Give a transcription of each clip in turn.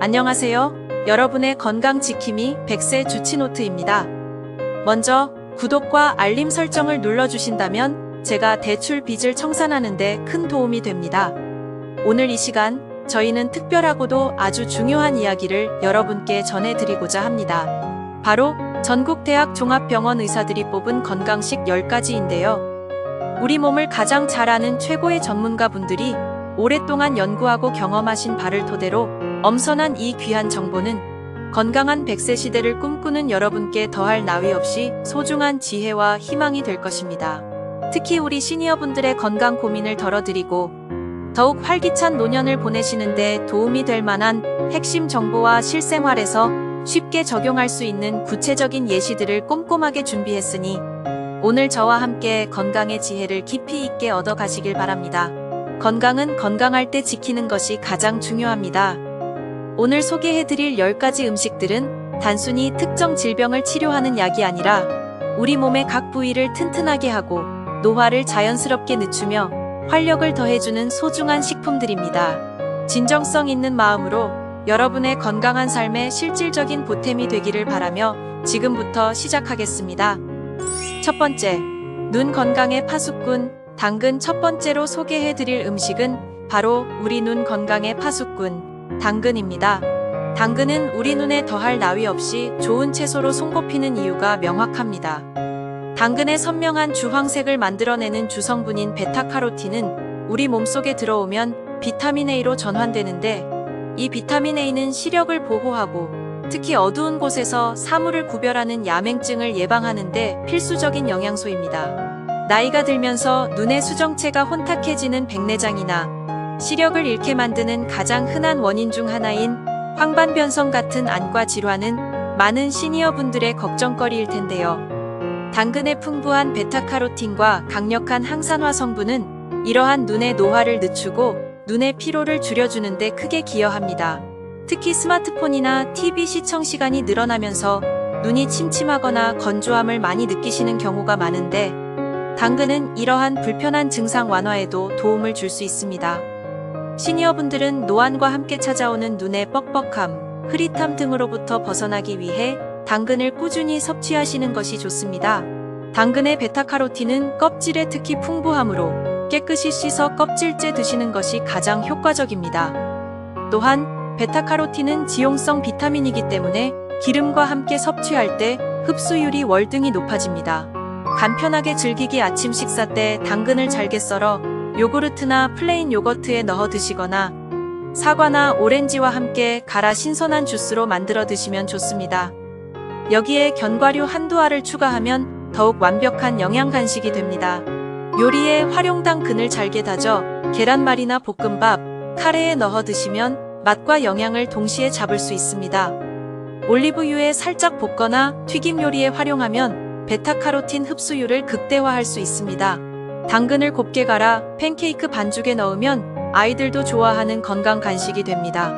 안녕하세요. 여러분의 건강 지킴이 100세 주치노트입니다. 먼저 구독과 알림 설정을 눌러주신다면 제가 대출 빚을 청산하는 데 큰 도움이 됩니다. 오늘 이 시간 저희는 특별하고도 아주 중요한 이야기를 여러분께 전해드리고자 합니다. 바로 전국대학 종합병원 의사들이 뽑은 건강식 10가지인데요. 우리 몸을 가장 잘 아는 최고의 전문가분들이 오랫동안 연구하고 경험하신 바를 토대로 엄선한 이 귀한 정보는 건강한 100세 시대를 꿈꾸는 여러분께 더할 나위 없이 소중한 지혜와 희망이 될 것입니다. 특히 우리 시니어분들의 건강 고민을 덜어드리고 더욱 활기찬 노년을 보내시는데 도움이 될 만한 핵심 정보와 실생활에서 쉽게 적용할 수 있는 구체적인 예시들을 꼼꼼하게 준비했으니 오늘 저와 함께 건강의 지혜를 깊이 있게 얻어가시길 바랍니다. 건강은 건강할 때 지키는 것이 가장 중요합니다. 오늘 소개해드릴 10가지 음식들은 단순히 특정 질병을 치료하는 약이 아니라 우리 몸의 각 부위를 튼튼하게 하고 노화를 자연스럽게 늦추며 활력을 더해주는 소중한 식품들입니다. 진정성 있는 마음으로 여러분의 건강한 삶에 실질적인 보탬이 되기를 바라며 지금부터 시작하겠습니다. 첫 번째, 눈 건강의 파수꾼, 당근. 첫 번째로 소개해드릴 음식은 바로 우리 눈 건강의 파수꾼, 당근입니다. 당근은 우리 눈에 더할 나위 없이 좋은 채소로 손꼽히는 이유가 명확합니다. 당근의 선명한 주황색을 만들어내는 주성분인 베타카로틴은 우리 몸속에 들어오면 비타민 A로 전환되는데 이 비타민 A는 시력을 보호하고 특히 어두운 곳에서 사물을 구별하는 야맹증을 예방하는 데 필수적인 영양소입니다. 나이가 들면서 눈의 수정체가 혼탁해지는 백내장이나 시력을 잃게 만드는 가장 흔한 원인 중 하나인 황반변성 같은 안과 질환은 많은 시니어분들의 걱정거리일 텐데요. 당근의 풍부한 베타카로틴과 강력한 항산화 성분은 이러한 눈의 노화를 늦추고 눈의 피로를 줄여주는 데 크게 기여합니다. 특히 스마트폰이나 TV 시청 시간이 늘어나면서 눈이 침침하거나 건조함을 많이 느끼시는 경우가 많은데 당근은 이러한 불편한 증상 완화에도 도움을 줄 수 있습니다. 시니어분들은 노안과 함께 찾아오는 눈의 뻑뻑함, 흐릿함 등으로부터 벗어나기 위해 당근을 꾸준히 섭취하시는 것이 좋습니다. 당근의 베타카로틴은 껍질에 특히 풍부하므로 깨끗이 씻어 껍질째 드시는 것이 가장 효과적입니다. 또한 베타카로틴은 지용성 비타민이기 때문에 기름과 함께 섭취할 때 흡수율이 월등히 높아집니다. 간편하게 즐기기 아침 식사 때 당근을 잘게 썰어 요구르트나 플레인 요거트에 넣어 드시거나 사과나 오렌지와 함께 갈아 신선한 주스로 만들어 드시면 좋습니다. 여기에 견과류 한두 알을 추가하면 더욱 완벽한 영양 간식이 됩니다. 요리에 활용 당근을 잘게 다져 계란말이나 볶음밥, 카레에 넣어 드시면 맛과 영양을 동시에 잡을 수 있습니다. 올리브유에 살짝 볶거나 튀김 요리에 활용하면 베타카로틴 흡수율을 극대화할 수 있습니다. 당근을 곱게 갈아 팬케이크 반죽에 넣으면 아이들도 좋아하는 건강 간식이 됩니다.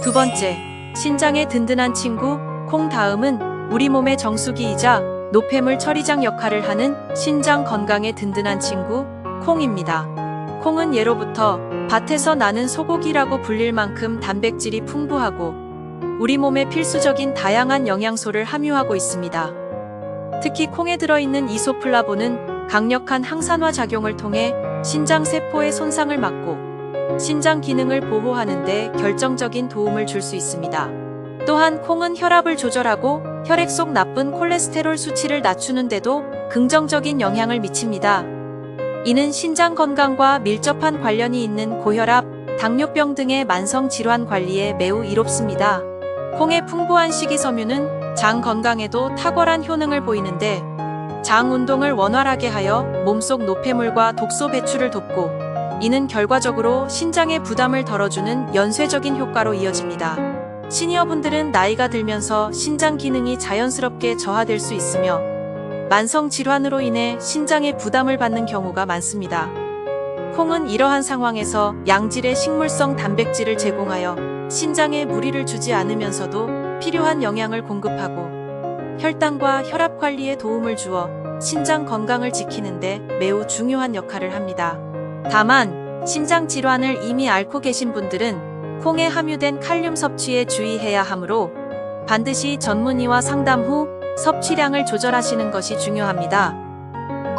두 번째, 신장의 든든한 친구, 콩. 다음은 우리 몸의 정수기이자 노폐물 처리장 역할을 하는 신장 건강의 든든한 친구, 콩입니다. 콩은 예로부터 밭에서 나는 소고기라고 불릴 만큼 단백질이 풍부하고 우리 몸에 필수적인 다양한 영양소를 함유하고 있습니다. 특히 콩에 들어있는 이소플라본은 강력한 항산화 작용을 통해 신장 세포의 손상을 막고 신장 기능을 보호하는 데 결정적인 도움을 줄 수 있습니다. 또한 콩은 혈압을 조절하고 혈액 속 나쁜 콜레스테롤 수치를 낮추는 데도 긍정적인 영향을 미칩니다. 이는 신장 건강과 밀접한 관련이 있는 고혈압, 당뇨병 등의 만성 질환 관리에 매우 이롭습니다. 콩의 풍부한 식이섬유는 장 건강에도 탁월한 효능을 보이는데 장 운동을 원활하게 하여 몸속 노폐물과 독소 배출을 돕고 이는 결과적으로 신장의 부담을 덜어주는 연쇄적인 효과로 이어집니다. 시니어분들은 나이가 들면서 신장 기능이 자연스럽게 저하될 수 있으며 만성 질환으로 인해 신장의 부담을 받는 경우가 많습니다. 콩은 이러한 상황에서 양질의 식물성 단백질을 제공하여 신장에 무리를 주지 않으면서도 필요한 영양을 공급하고 혈당과 혈압 관리에 도움을 주어 신장 건강을 지키는데 매우 중요한 역할을 합니다. 다만 신장 질환을 이미 앓고 계신 분들은 콩에 함유된 칼륨 섭취에 주의해야 하므로 반드시 전문의와 상담 후 섭취량을 조절하시는 것이 중요합니다.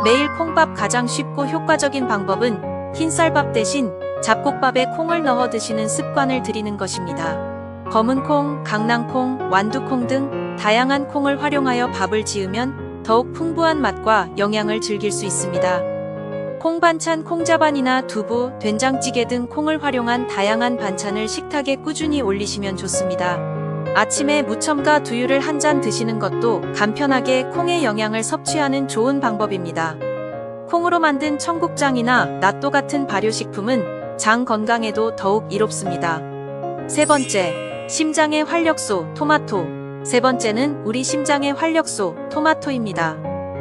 매일 콩밥 가장 쉽고 효과적인 방법은 흰쌀밥 대신 잡곡밥에 콩을 넣어 드시는 습관을 들이는 것입니다. 검은콩, 강낭콩, 완두콩 등 다양한 콩을 활용하여 밥을 지으면 더욱 풍부한 맛과 영양을 즐길 수 있습니다. 콩 반찬, 콩자반이나 두부, 된장찌개 등 콩을 활용한 다양한 반찬을 식탁에 꾸준히 올리시면 좋습니다. 아침에 무첨가 두유를 한 잔 드시는 것도 간편하게 콩의 영양을 섭취하는 좋은 방법입니다. 콩으로 만든 청국장이나 낫또 같은 발효식품은 장 건강에도 더욱 이롭습니다. 세 번째, 심장의 활력소, 토마토. 세 번째는 우리 심장의 활력소, 토마토입니다.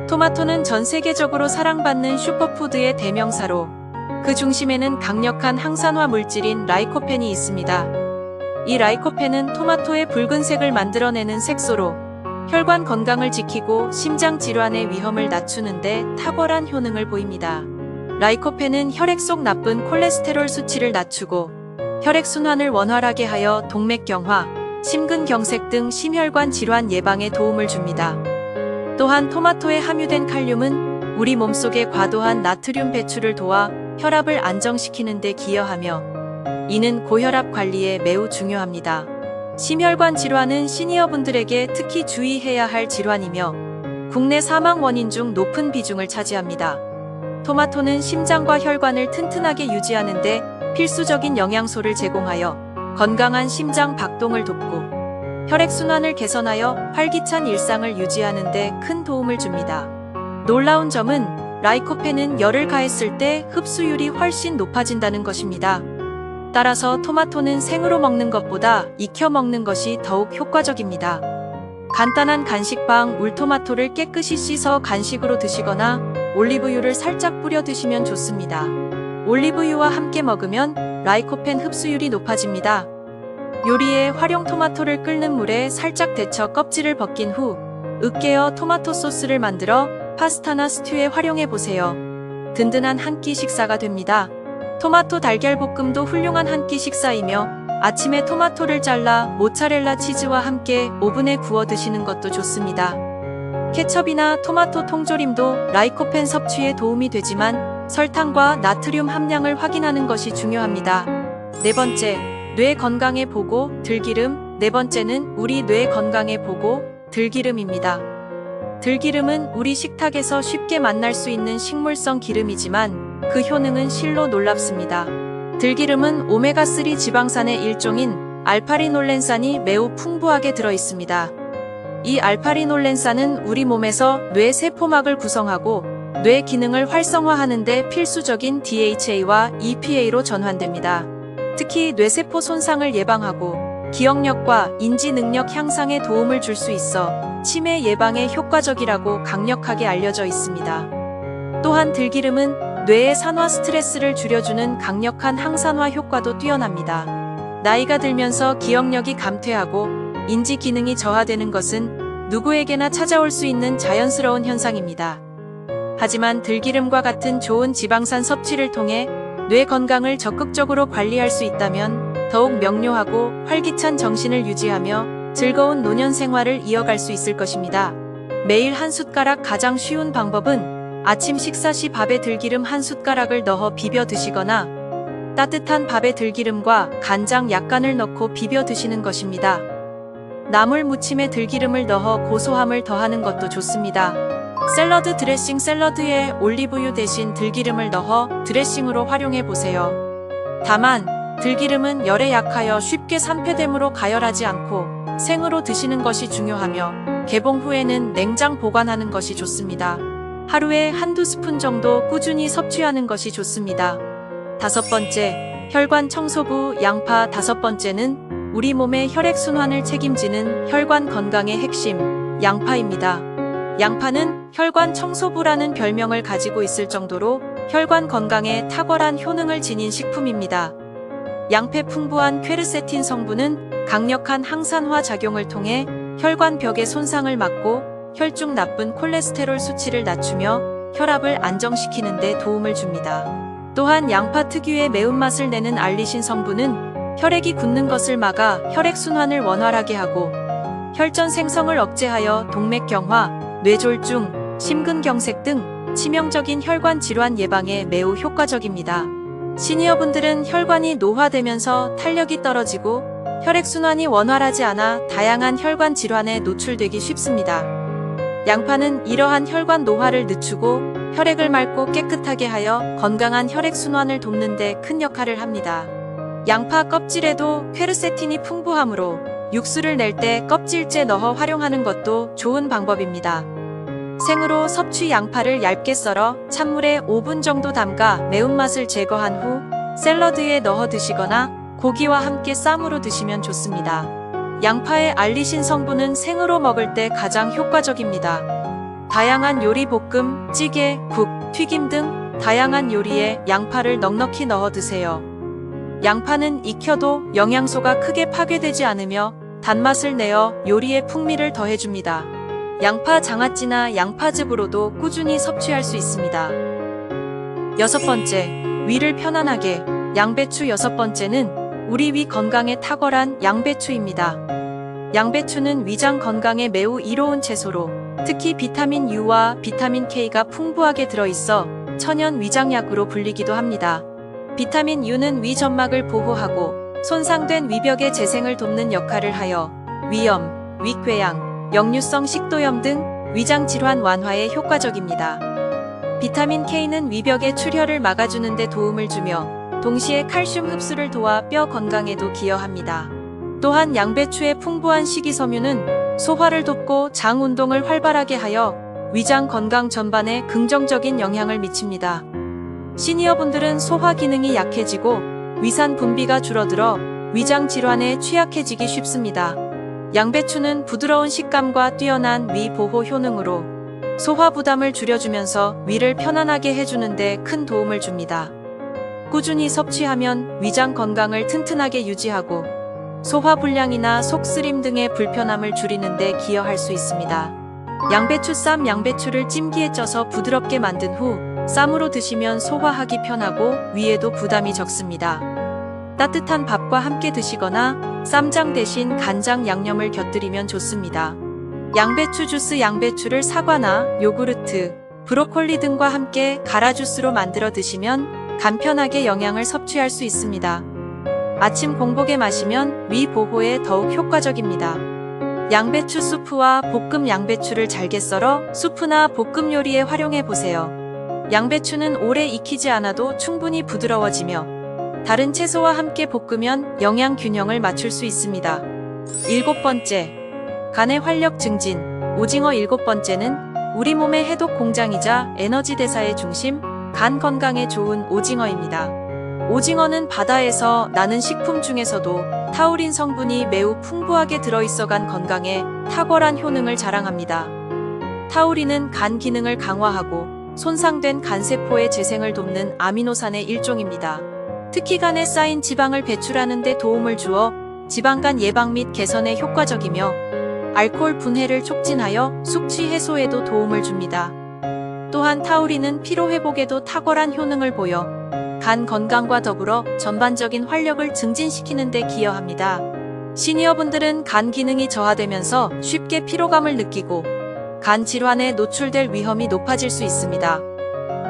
토마토는 전 세계적으로 사랑받는 슈퍼푸드의 대명사로 그 중심에는 강력한 항산화 물질인 라이코펜이 있습니다. 이 라이코펜은 토마토의 붉은색을 만들어내는 색소로 혈관 건강을 지키고 심장 질환의 위험을 낮추는데 탁월한 효능을 보입니다. 라이코펜은 혈액 속 나쁜 콜레스테롤 수치를 낮추고 혈액순환을 원활하게 하여 동맥경화, 심근경색 등 심혈관 질환 예방에 도움을 줍니다. 또한 토마토에 함유된 칼륨은 우리 몸속의 과도한 나트륨 배출을 도와 혈압을 안정시키는 데 기여하며 이는 고혈압 관리에 매우 중요합니다. 심혈관 질환은 시니어분들에게 특히 주의해야 할 질환이며 국내 사망 원인 중 높은 비중을 차지합니다. 토마토는 심장과 혈관을 튼튼하게 유지하는 데 필수적인 영양소를 제공하여 건강한 심장 박동을 돕고 혈액순환을 개선하여 활기찬 일상을 유지하는 데 큰 도움을 줍니다. 놀라운 점은 라이코펜은 열을 가했을 때 흡수율이 훨씬 높아진다는 것입니다. 따라서 토마토는 생으로 먹는 것보다 익혀 먹는 것이 더욱 효과적입니다. 간단한 간식방 울토마토를 깨끗이 씻어 간식으로 드시거나 올리브유를 살짝 뿌려 드시면 좋습니다. 올리브유와 함께 먹으면 라이코펜 흡수율이 높아집니다. 요리에 활용 토마토를 끓는 물에 살짝 데쳐 껍질을 벗긴 후 으깨어 토마토 소스를 만들어 파스타나 스튜에 활용해 보세요. 든든한 한 끼 식사가 됩니다. 토마토 달걀 볶음도 훌륭한 한 끼 식사이며 아침에 토마토를 잘라 모짜렐라 치즈와 함께 오븐에 구워 드시는 것도 좋습니다. 케첩이나 토마토 통조림도 라이코펜 섭취에 도움이 되지만 설탕과 나트륨 함량을 확인하는 것이 중요합니다. 네 번째, 뇌 건강에 보고 들기름. 네 번째는 우리 뇌 건강에 보고 들기름입니다. 들기름은 우리 식탁에서 쉽게 만날 수 있는 식물성 기름이지만 그 효능은 실로 놀랍습니다. 들기름은 오메가3 지방산의 일종인 알파리놀렌산이 매우 풍부하게 들어 있습니다. 이 알파리놀렌산은 우리 몸에서 뇌 세포막을 구성하고 뇌 기능을 활성화하는 데 필수적인 DHA와 EPA로 전환됩니다. 특히 뇌세포 손상을 예방하고 기억력과 인지 능력 향상에 도움을 줄 수 있어 치매 예방에 효과적이라고 강력하게 알려져 있습니다. 또한 들기름은 뇌의 산화 스트레스를 줄여주는 강력한 항산화 효과도 뛰어납니다. 나이가 들면서 기억력이 감퇴하고 인지 기능이 저하되는 것은 누구에게나 찾아올 수 있는 자연스러운 현상입니다. 하지만 들기름과 같은 좋은 지방산 섭취를 통해 뇌 건강을 적극적으로 관리할 수 있다면 더욱 명료하고 활기찬 정신을 유지하며 즐거운 노년 생활을 이어갈 수 있을 것입니다. 매일 한 숟가락. 가장 쉬운 방법은 아침 식사 시 밥에 들기름 한 숟가락을 넣어 비벼 드시거나 따뜻한 밥에 들기름과 간장 약간을 넣고 비벼 드시는 것입니다. 나물 무침에 들기름을 넣어 고소함을 더하는 것도 좋습니다. 샐러드 드레싱. 샐러드에 올리브유 대신 들기름을 넣어 드레싱으로 활용해 보세요. 다만 들기름은 열에 약하여 쉽게 산패되므로 가열하지 않고 생으로 드시는 것이 중요하며 개봉 후에는 냉장 보관하는 것이 좋습니다. 하루에 한두 스푼 정도 꾸준히 섭취하는 것이 좋습니다. 다섯 번째, 혈관 청소부 양파. 다섯 번째는 우리 몸의 혈액순환을 책임지는 혈관 건강의 핵심, 양파입니다. 양파는 혈관 청소부라는 별명을 가지고 있을 정도로 혈관 건강에 탁월한 효능을 지닌 식품입니다. 양패 풍부한 퀘르세틴 성분은 강력한 항산화 작용을 통해 혈관 벽의 손상을 막고 혈중 나쁜 콜레스테롤 수치를 낮추며 혈압을 안정시키는 데 도움을 줍니다. 또한 양파 특유의 매운맛을 내는 알리신 성분은 혈액이 굳는 것을 막아 혈액순환을 원활하게 하고 혈전 생성을 억제하여 동맥 경화, 뇌졸중, 심근경색 등 치명적인 혈관 질환 예방에 매우 효과적입니다. 시니어분들은 혈관이 노화되면서 탄력이 떨어지고 혈액순환이 원활하지 않아 다양한 혈관 질환에 노출되기 쉽습니다. 양파는 이러한 혈관 노화를 늦추고 혈액을 맑고 깨끗하게 하여 건강한 혈액순환을 돕는 데 큰 역할을 합니다. 양파 껍질에도 퀘르세틴이 풍부하므로 육수를 낼 때 껍질째 넣어 활용하는 것도 좋은 방법입니다. 생으로 섭취 양파를 얇게 썰어 찬물에 5분 정도 담가 매운맛을 제거한 후 샐러드에 넣어 드시거나 고기와 함께 쌈으로 드시면 좋습니다. 양파의 알리신 성분은 생으로 먹을 때 가장 효과적입니다. 다양한 요리 볶음, 찌개, 국, 튀김 등 다양한 요리에 양파를 넉넉히 넣어 드세요. 양파는 익혀도 영양소가 크게 파괴되지 않으며 단맛을 내어 요리의 풍미를 더해줍니다. 양파 장아찌나 양파즙으로도 꾸준히 섭취할 수 있습니다. 6번째, 위를 편안하게. 양배추 6번째는 우리 위 건강에 탁월한 양배추입니다. 양배추는 위장 건강에 매우 이로운 채소로 특히 비타민 U와 비타민 K가 풍부하게 들어있어 천연 위장약으로 불리기도 합니다. 비타민 U는 위 점막을 보호하고 손상된 위벽의 재생을 돕는 역할을 하여 위염, 위궤양, 역류성 식도염 등 위장 질환 완화에 효과적입니다. 비타민 K는 위벽의 출혈을 막아주는 데 도움을 주며 동시에 칼슘 흡수를 도와 뼈 건강에도 기여합니다. 또한 양배추의 풍부한 식이섬유는 소화를 돕고 장 운동을 활발하게 하여 위장 건강 전반에 긍정적인 영향을 미칩니다. 시니어분들은 소화 기능이 약해지고 위산 분비가 줄어들어 위장 질환에 취약해지기 쉽습니다. 양배추는 부드러운 식감과 뛰어난 위 보호 효능으로 소화 부담을 줄여주면서 위를 편안하게 해주는 데 큰 도움을 줍니다. 꾸준히 섭취하면 위장 건강을 튼튼하게 유지하고 소화불량이나 속쓰림 등의 불편함을 줄이는 데 기여할 수 있습니다. 양배추 쌈. 양배추를 찜기에 쪄서 부드럽게 만든 후 쌈으로 드시면 소화하기 편하고 위에도 부담이 적습니다. 따뜻한 밥과 함께 드시거나 쌈장 대신 간장 양념을 곁들이면 좋습니다. 양배추 주스. 양배추를 사과나 요구르트, 브로콜리 등과 함께 갈아 주스로 만들어 드시면 간편하게 영양을 섭취할 수 있습니다. 아침 공복에 마시면 위 보호에 더욱 효과적입니다. 양배추 수프와 볶음. 양배추를 잘게 썰어 수프나 볶음 요리에 활용해 보세요. 양배추는 오래 익히지 않아도 충분히 부드러워지며 다른 채소와 함께 볶으면 영양 균형을 맞출 수 있습니다. 7번째, 간의 활력 증진. 오징어. 7번째는 우리 몸의 해독 공장이자 에너지 대사의 중심, 간 건강에 좋은 오징어입니다. 오징어는 바다에서 나는 식품 중에서도 타우린 성분이 매우 풍부하게 들어있어 간 건강에 탁월한 효능을 자랑합니다. 타우린은 간 기능을 강화하고 손상된 간세포의 재생을 돕는 아미노산의 일종입니다. 특히 간에 쌓인 지방을 배출하는 데 도움을 주어 지방간 예방 및 개선에 효과적이며 알코올 분해를 촉진하여 숙취 해소에도 도움을 줍니다. 또한 타우린은 피로 회복에도 탁월한 효능을 보여 간 건강과 더불어 전반적인 활력을 증진시키는 데 기여합니다. 시니어분들은 간 기능이 저하되면서 쉽게 피로감을 느끼고 간 질환에 노출될 위험이 높아질 수 있습니다.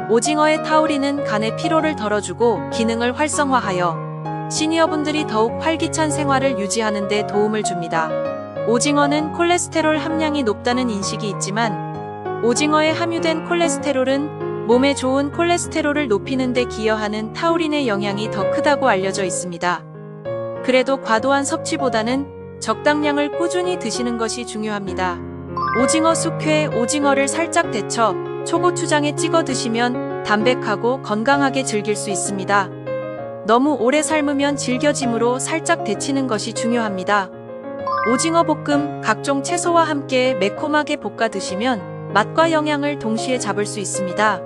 오징어의 타우린은 간의 피로를 덜어주고 기능을 활성화하여 시니어분들이 더욱 활기찬 생활을 유지하는 데 도움을 줍니다. 오징어는 콜레스테롤 함량이 높다는 인식이 있지만 오징어에 함유된 콜레스테롤은 몸에 좋은 콜레스테롤을 높이는 데 기여하는 타우린의 영향이 더 크다고 알려져 있습니다. 그래도 과도한 섭취보다는 적당량을 꾸준히 드시는 것이 중요합니다. 오징어 숙회. 오징어를 살짝 데쳐 초고추장에 찍어 드시면 담백하고 건강하게 즐길 수 있습니다. 너무 오래 삶으면 질겨지므로 살짝 데치는 것이 중요합니다. 오징어 볶음. 각종 채소와 함께 매콤하게 볶아 드시면 맛과 영양을 동시에 잡을 수 있습니다.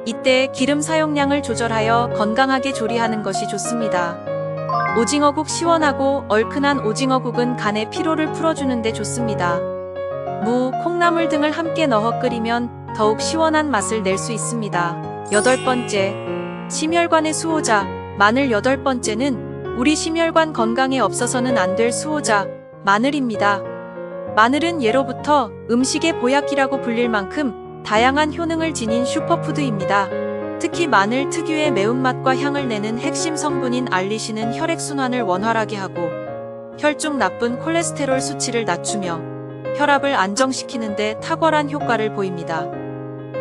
이때 기름 사용량을 조절하여 건강하게 조리하는 것이 좋습니다. 오징어국. 시원하고 얼큰한 오징어국은 간의 피로를 풀어주는 데 좋습니다. 무, 콩나물 등을 함께 넣어 끓이면 더욱 시원한 맛을 낼 수 있습니다. 8번째, 심혈관의 수호자. 마늘. 8번째는 우리 심혈관 건강에 없어서는 안 될 수호자, 마늘입니다. 마늘은 예로부터 음식의 보약이라고 불릴 만큼 다양한 효능을 지닌 슈퍼푸드입니다. 특히 마늘 특유의 매운맛과 향을 내는 핵심 성분인 알리신은 혈액순환을 원활하게 하고 혈중 나쁜 콜레스테롤 수치를 낮추며 혈압을 안정시키는 데 탁월한 효과를 보입니다.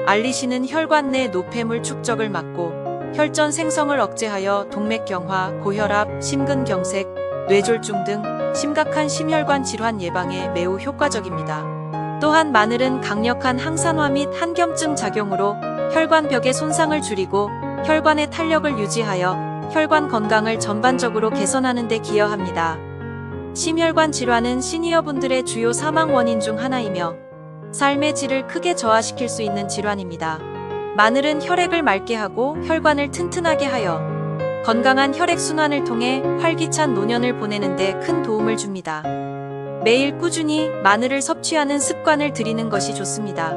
알리신은 혈관 내 노폐물 축적을 막고 혈전 생성을 억제하여 동맥경화, 고혈압, 심근경색, 뇌졸중 등 심각한 심혈관 질환 예방에 매우 효과적입니다. 또한 마늘은 강력한 항산화 및 항염증 작용으로 혈관벽의 손상을 줄이고 혈관의 탄력을 유지하여 혈관 건강을 전반적으로 개선하는 데 기여합니다. 심혈관 질환은 시니어분들의 주요 사망 원인 중 하나이며 삶의 질을 크게 저하시킬 수 있는 질환입니다. 마늘은 혈액을 맑게 하고 혈관을 튼튼하게 하여 건강한 혈액순환을 통해 활기찬 노년을 보내는 데 큰 도움을 줍니다. 매일 꾸준히 마늘을 섭취하는 습관을 들이는 것이 좋습니다.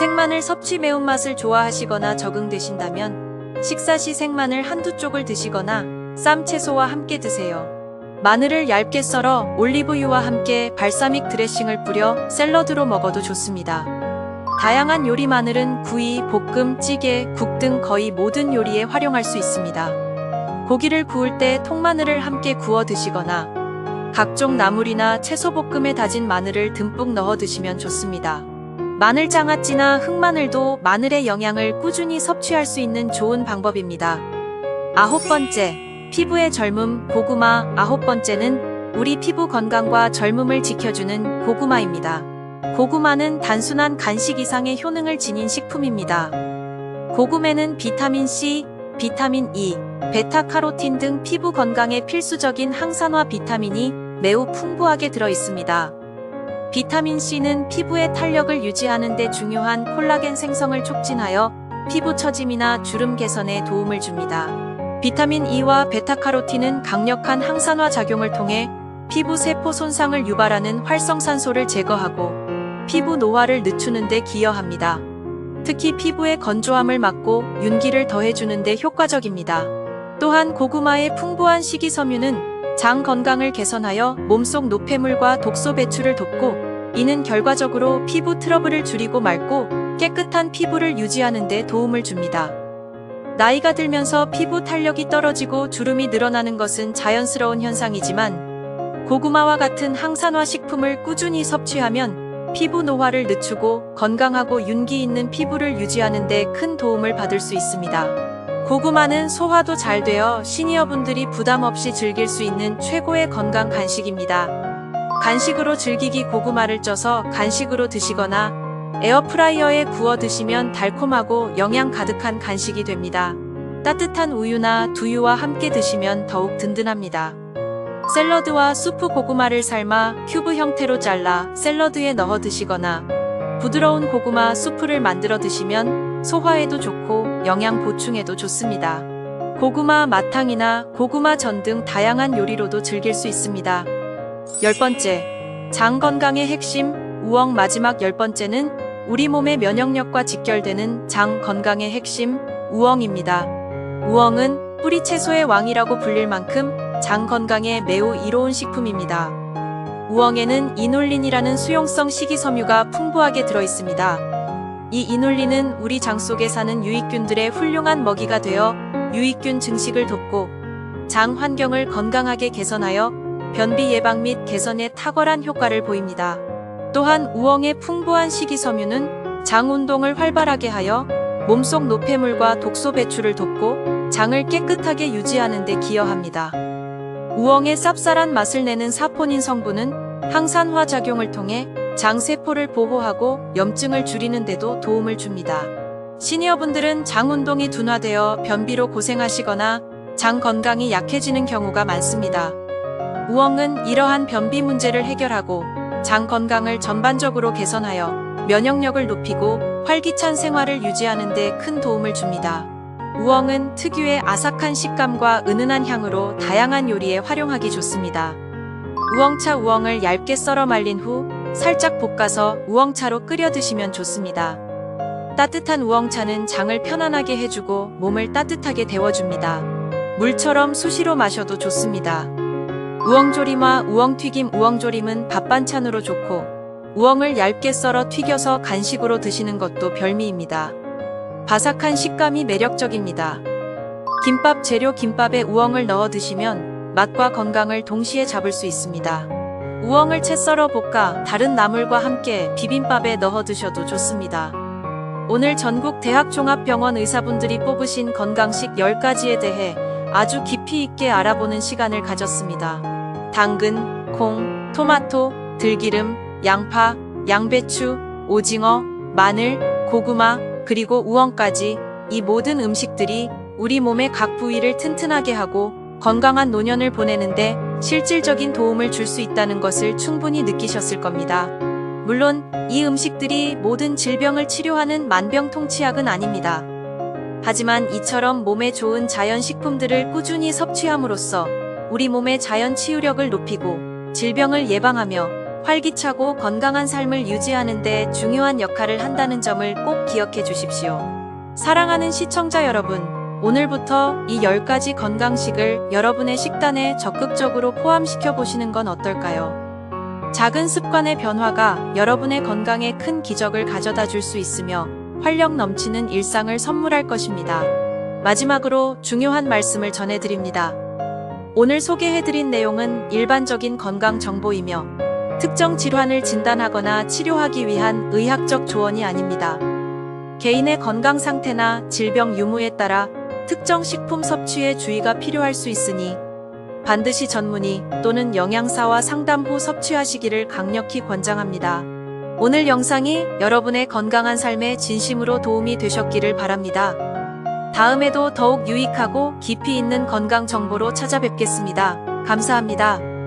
생마늘 섭취 매운맛을 좋아하시거나 적응되신다면 식사 시 생마늘 한두 쪽을 드시거나 쌈 채소와 함께 드세요. 마늘을 얇게 썰어 올리브유와 함께 발사믹 드레싱을 뿌려 샐러드로 먹어도 좋습니다. 다양한 요리 마늘은 구이, 볶음, 찌개, 국 등 거의 모든 요리에 활용할 수 있습니다. 고기를 구울 때 통마늘을 함께 구워 드시거나 각종 나물이나 채소 볶음에 다진 마늘을 듬뿍 넣어 드시면 좋습니다. 마늘 장아찌나 흑마늘도 마늘의 영양을 꾸준히 섭취할 수 있는 좋은 방법입니다. 9번째, 피부의 젊음, 고구마. 9번째는 우리 피부 건강과 젊음을 지켜주는 고구마입니다. 고구마는 단순한 간식 이상의 효능을 지닌 식품입니다. 고구마는 비타민 C, 비타민 E, 베타카로틴 등 피부 건강에 필수적인 항산화 비타민이 매우 풍부하게 들어 있습니다. 비타민 C는 피부의 탄력을 유지하는 데 중요한 콜라겐 생성을 촉진하여 피부 처짐이나 주름 개선에 도움을 줍니다. 비타민 E와 베타카로틴은 강력한 항산화 작용을 통해 피부 세포 손상을 유발하는 활성산소를 제거하고 피부 노화를 늦추는 데 기여합니다. 특히 피부의 건조함을 막고 윤기를 더해주는 데 효과적입니다. 또한 고구마의 풍부한 식이섬유는 장 건강을 개선하여 몸속 노폐물과 독소 배출을 돕고 이는 결과적으로 피부 트러블을 줄이고 맑고 깨끗한 피부를 유지하는 데 도움을 줍니다. 나이가 들면서 피부 탄력이 떨어지고 주름이 늘어나는 것은 자연스러운 현상이지만 고구마와 같은 항산화 식품을 꾸준히 섭취하면 피부 노화를 늦추고 건강하고 윤기 있는 피부를 유지하는 데 큰 도움을 받을 수 있습니다. 고구마는 소화도 잘 되어 시니어분들이 부담 없이 즐길 수 있는 최고의 건강 간식입니다. 간식으로 즐기기 고구마를 쪄서 간식으로 드시거나 에어프라이어에 구워 드시면 달콤하고 영양 가득한 간식이 됩니다. 따뜻한 우유나 두유와 함께 드시면 더욱 든든합니다. 샐러드와 수프. 고구마를 삶아 큐브 형태로 잘라 샐러드에 넣어 드시거나 부드러운 고구마 수프를 만들어 드시면 소화에도 좋고 영양 보충에도 좋습니다. 고구마 마탕이나 고구마 전 등 다양한 요리로도 즐길 수 있습니다. 10번째, 장 건강의 핵심, 우엉. 마지막 10번째는 우리 몸의 면역력과 직결되는 장 건강의 핵심, 우엉입니다. 우엉은 뿌리 채소의 왕이라고 불릴 만큼 장 건강에 매우 이로운 식품입니다. 우엉에는 이놀린이라는 수용성 식이섬유가 풍부하게 들어있습니다. 이 이놀린은 우리 장 속에 사는 유익균들의 훌륭한 먹이가 되어 유익균 증식을 돕고 장 환경을 건강하게 개선하여 변비 예방 및 개선에 탁월한 효과를 보입니다. 또한 우엉의 풍부한 식이섬유는 장 운동을 활발하게 하여 몸속 노폐물과 독소 배출을 돕고 장을 깨끗하게 유지하는 데 기여합니다. 우엉의 쌉쌀한 맛을 내는 사포닌 성분은 항산화 작용을 통해 장 세포를 보호하고 염증을 줄이는 데도 도움을 줍니다. 시니어분들은 장 운동이 둔화되어 변비로 고생하시거나 장 건강이 약해지는 경우가 많습니다. 우엉은 이러한 변비 문제를 해결하고 장 건강을 전반적으로 개선하여 면역력을 높이고 활기찬 생활을 유지하는 데 큰 도움을 줍니다. 우엉은 특유의 아삭한 식감과 은은한 향으로 다양한 요리에 활용하기 좋습니다. 우엉차. 우엉을 얇게 썰어 말린 후 살짝 볶아서 우엉차로 끓여 드시면 좋습니다. 따뜻한 우엉차는 장을 편안하게 해주고 몸을 따뜻하게 데워줍니다. 물처럼 수시로 마셔도 좋습니다. 우엉조림과 우엉튀김. 우엉조림은 밥반찬으로 좋고 우엉을 얇게 썰어 튀겨서 간식으로 드시는 것도 별미입니다. 바삭한 식감이 매력적입니다. 김밥 재료. 김밥에 우엉을 넣어 드시면 맛과 건강을 동시에 잡을 수 있습니다. 우엉을 채 썰어 볶아 다른 나물과 함께 비빔밥에 넣어 드셔도 좋습니다. 오늘 전국 대학종합병원 의사분들이 뽑으신 건강식 10가지에 대해 아주 깊이 있게 알아보는 시간을 가졌습니다. 당근, 콩, 토마토, 들기름, 양파, 양배추, 오징어, 마늘, 고구마, 그리고 우엉까지 이 모든 음식들이 우리 몸의 각 부위를 튼튼하게 하고 건강한 노년을 보내는데 실질적인 도움을 줄 수 있다는 것을 충분히 느끼셨을 겁니다. 물론 이 음식들이 모든 질병을 치료하는 만병통치약은 아닙니다. 하지만 이처럼 몸에 좋은 자연식품들을 꾸준히 섭취함으로써 우리 몸의 자연 치유력을 높이고 질병을 예방하며 활기차고 건강한 삶을 유지하는 데 중요한 역할을 한다는 점을 꼭 기억해 주십시오. 사랑하는 시청자 여러분, 오늘부터 이 10가지 건강식을 여러분의 식단에 적극적으로 포함시켜 보시는 건 어떨까요? 작은 습관의 변화가 여러분의 건강에 큰 기적을 가져다 줄 수 있으며 활력 넘치는 일상을 선물할 것입니다. 마지막으로 중요한 말씀을 전해드립니다. 오늘 소개해드린 내용은 일반적인 건강 정보이며 특정 질환을 진단하거나 치료하기 위한 의학적 조언이 아닙니다. 개인의 건강 상태나 질병 유무에 따라 특정 식품 섭취에 주의가 필요할 수 있으니 반드시 전문의 또는 영양사와 상담 후 섭취하시기를 강력히 권장합니다. 오늘 영상이 여러분의 건강한 삶에 진심으로 도움이 되셨기를 바랍니다. 다음에도 더욱 유익하고 깊이 있는 건강 정보로 찾아뵙겠습니다. 감사합니다.